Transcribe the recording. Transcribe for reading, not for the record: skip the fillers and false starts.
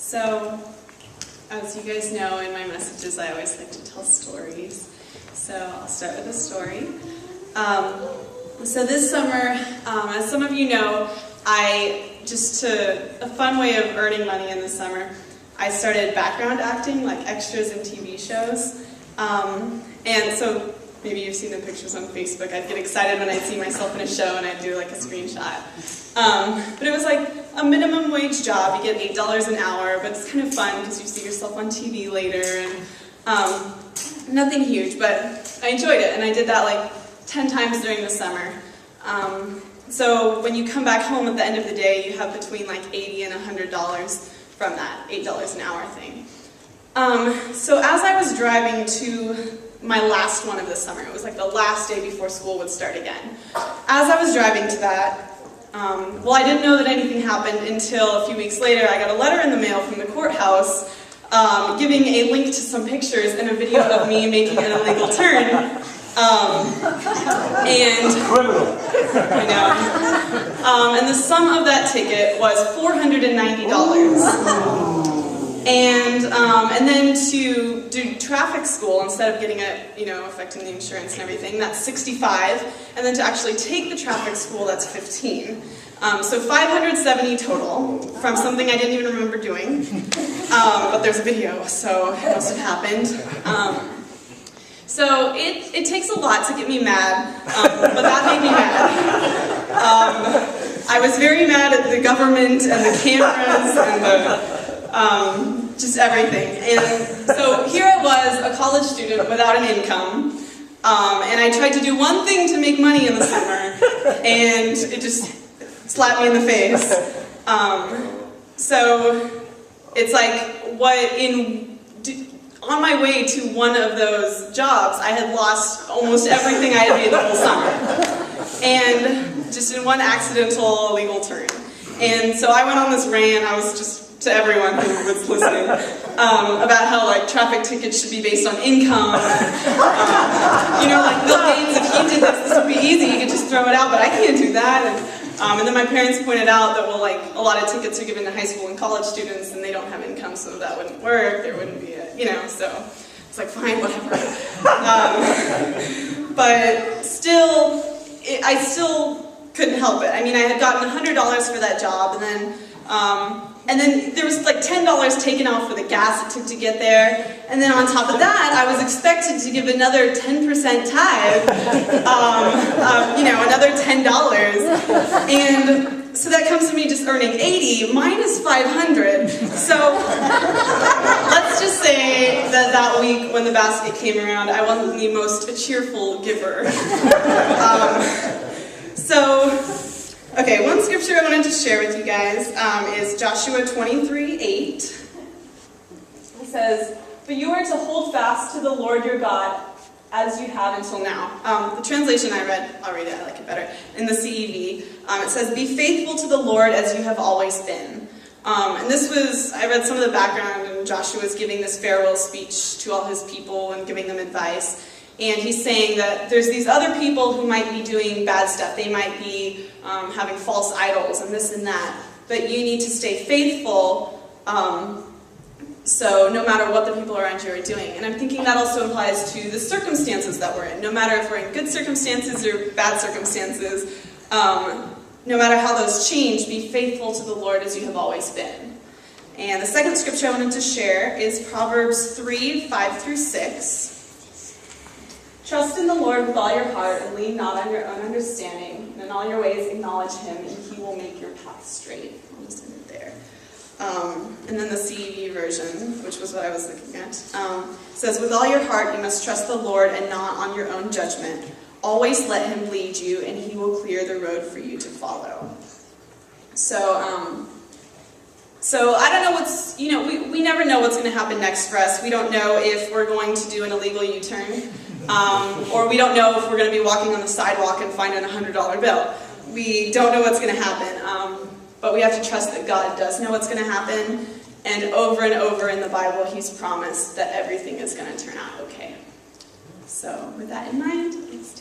So, as you guys know, in my messages I always like to tell stories. So I'll start with a story. So this summer, as some of you know, a fun way of earning money in the summer, I started background acting, like extras in TV shows. And so maybe you've seen the pictures on Facebook. I'd get excited when I'd see myself in a show and I'd do like a screenshot. But it was like a minimum wage job. You get $8 an hour, but it's kind of fun because you see yourself on TV later. And nothing huge, but I enjoyed it. And I did that like 10 times during the summer. So when you come back home at the end of the day, you have between like $80 and $100 from that $8 an hour thing. So as I was driving to my last one of the summer, it was like the last day before school would start again. As I was driving to that, well, I didn't know that anything happened until a few weeks later. I got a letter in the mail from the courthouse giving a link to some pictures and a video of me making an illegal turn. I know. And the sum of that ticket was $490. And then to do traffic school, instead of getting it, affecting the insurance and everything, that's $65. And then to actually take the traffic school, that's $15. So $570 total from something I didn't even remember doing. But there's a video, so it must have happened. So it takes a lot to get me mad, but that made me mad. I was very mad at the government and the cameras and the just everything. And so here I was, a college student without an income, and I tried to do one thing to make money in the summer, and it just slapped me in the face. So it's like on my way to one of those jobs, I had lost almost everything I had made the whole summer. And just in one accidental illegal turn. And so I went on this rant, I was just, to everyone who was listening, about how like traffic tickets should be based on income. Like Bill Gates, if he did this would be easy, he could just throw it out, but I can't do that. And then my parents pointed out that, well, like, a lot of tickets are given to high school and college students, and they don't have income, so that wouldn't work, there wouldn't be so it's like, fine, whatever. But still, I still couldn't help it. I mean, I had gotten $100 for that job, and then there was like $10 taken off for the gas it took to get there, and then on top of that, I was expected to give another 10% tithe, another $10, and so that comes to me just earning $80 minus $500. So let's just say that week when the basket came around, I wasn't the most cheerful giver. Okay, one scripture I wanted to share with you guys is Joshua 23:8. It says, "But you are to hold fast to the Lord your God as you have until now." The translation I read, I'll read it, I like it better, in the CEV, it says, "Be faithful to the Lord as you have always been." And this was, I read some of the background, and Joshua was giving this farewell speech to all his people and giving them advice. And he's saying that there's these other people who might be doing bad stuff. They might be having false idols and this and that. But you need to stay faithful, so no matter what the people around you are doing. And I'm thinking that also applies to the circumstances that we're in. No matter if we're in good circumstances or bad circumstances, no matter how those change, be faithful to the Lord as you have always been. And the second scripture I wanted to share is Proverbs 3:5-6. "Trust in the Lord with all your heart and lean not on your own understanding. And in all your ways acknowledge him, and he will make your path straight." I'll just end it there. And then the CEV version, which was what I was looking at, says, "With all your heart you must trust the Lord and not on your own judgment. Always let him lead you, and he will clear the road for you to follow." So I don't know what's, we never know what's going to happen next for us. We don't know if we're going to do an illegal U-turn. Or we don't know if we're going to be walking on the sidewalk and finding a $100 bill. We don't know what's going to happen, but we have to trust that God does know what's going to happen, and over in the Bible, he's promised that everything is going to turn out okay. So with that in mind, let's